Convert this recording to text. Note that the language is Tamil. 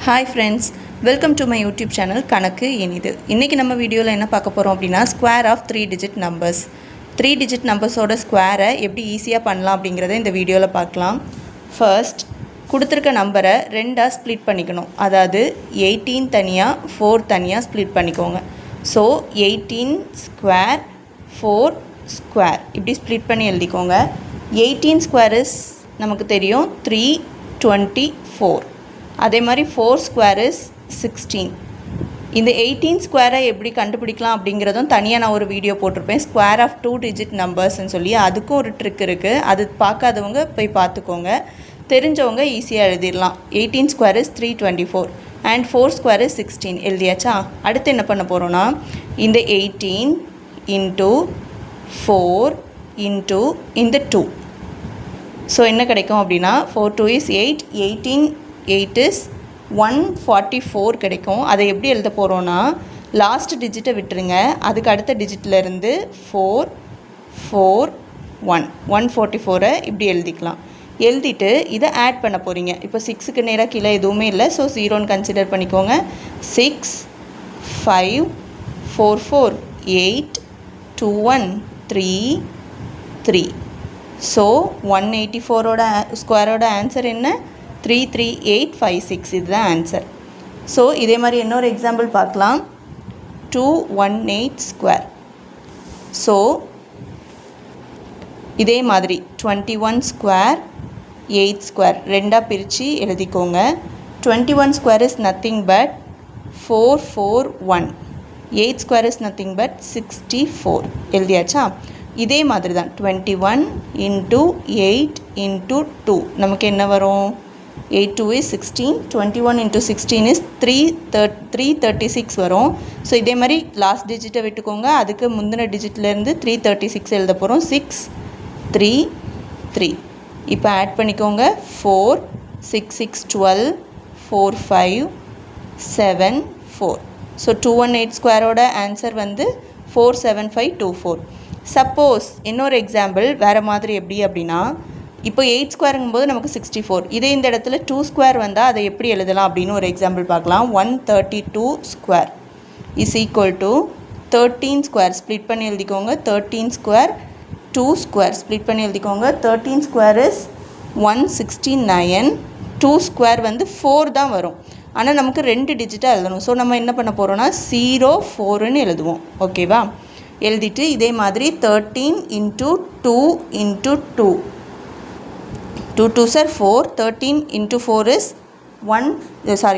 Hi friends, welcome to my YouTube channel கணக்கு இனிது. இன்னைக்கு நம்ம வீடியோல என்ன பார்க்க போறோம் அப்படினா square of 3 digit numbers. 3 digit numbers ஓட square எப்படி ஈஸியா பண்ணலாம் அப்படிங்கறதை இந்த வீடியோல பார்க்கலாம். First, கொடுத்திருக்க நம்பரை ரெண்டா ஸ்ப்ளிட் பண்ணிக்கணும். அதாவது 18 தனியா 4 தனியா ஸ்ப்ளிட் பண்ணிக்கோங்க. So 18 square 4 square இப்படி ஸ்ப்ளிட் பண்ணி எழுதிக்கோங்க. 18 square is நமக்கு தெரியும் 324. அதே மாதிரி 4 square is 16. இந்த 18 square எப்படி கண்டுபிடிக்கலாம் அப்படிங்கறதும் தனியா நான் ஒரு video போட்டுருப்பேன். square of 2 digit numbers ன்னு சொல்லி அதுக்கு ஒரு ட்ரிக் இருக்கு. அது பார்க்காதவங்க போய் பார்த்துக்கோங்க. தெரிஞ்சவங்க ஈஸியா எழுதிரலாம். 18 square is 324 and 4 square is 16 எழுதியாச்சா? அடுத்து என்ன பண்ண போறோம்னா இந்த 18 into 4 into இந்த 2. So என்ன கிடைக்கும் அப்படினா 4 2 is 8, 18 8 is 144 கிடைக்கும். அதை எப்படி எழுத போறோம்னா லாஸ்ட் டிஜிட்டை விட்டுருங்க. அதுக்கு அடுத்த டிஜிட்ல இருந்து 4 4 1 144 இப்படி எழுதிக்கலாம். எழுதிட்டு இதை ஆட் பண்ண போறீங்க. இப்போ 6க்கு நேரா கீழ எதுவுமே இல்ல. சோ 0 ன்னு கன்சிடர் பண்ணிக்கோங்க. 6 5 4 4 8 2 1 3 3. So 184 ஓட ஸ்கொயர் ஓட ஆன்சர் என்ன? 33856 இதுதான் ஆன்சர். ஸோ இதே மாதிரி இன்னொரு எக்ஸாம்பிள் பார்க்கலாம். 218 ஸ்கொயர். ஸோ இதே மாதிரி 21 ஸ்கொயர் 8 ஸ்கொயர் ரெண்டாக பிரித்து எழுதிக்கோங்க. 21 square is nothing but 441. 8 square is nothing but 64 எழுதியாச்சா? இதே மாதிரி தான் 21 into 8 into 2 நமக்கு என்ன வரும்? 8 2 is 16, 21 into 16 is 336 வரும். ஸோ இதே மாதிரி லாஸ்ட் டிஜிட்டை விட்டுக்கோங்க. அதுக்கு முந்தின டிஜிட்லேருந்து 336 எழுத போகிறோம். 6 3 3. இப்போ ஆட் பண்ணிக்கோங்க. 4 6 6 12 4 5 7 4. ஸோ 218 ஸ்கொயரோட ஆன்சர் வந்து 47524. சப்போஸ் இன்னொரு எக்ஸாம்பிள் வேறு மாதிரி எப்படி அப்படின்னா இப்போ 8 ஸ்கொயருங்கும்போது நமக்கு 64. இதே இந்த இடத்துல 2 ஸ்கொயர் வந்தால் அதை எப்படி எழுதலாம் அப்படின்னு ஒரு எக்ஸாம்பிள் பார்க்கலாம். 132 square is equal to 13 square split பண்ணி எழுதிக்கோங்க. 13 ஸ்கொயர் 2 ஸ்கொயர் ஸ்ப்ளிட் பண்ணி எழுதிக்கோங்க. 13 ஸ்கொயர் இஸ் 169. 2 ஸ்கொயர் வந்து 4 தான் வரும். ஆனால் நமக்கு 2 டிஜிட்டாக எழுதணும். ஸோ நம்ம என்ன பண்ண போகிறோம்னா 04ன்னு எழுதுவோம். ஓகேவா? எழுதிட்டு இதே மாதிரி 13 into 2 into 2. 2 2s are 4. 13 into 4 is 1. Sorry.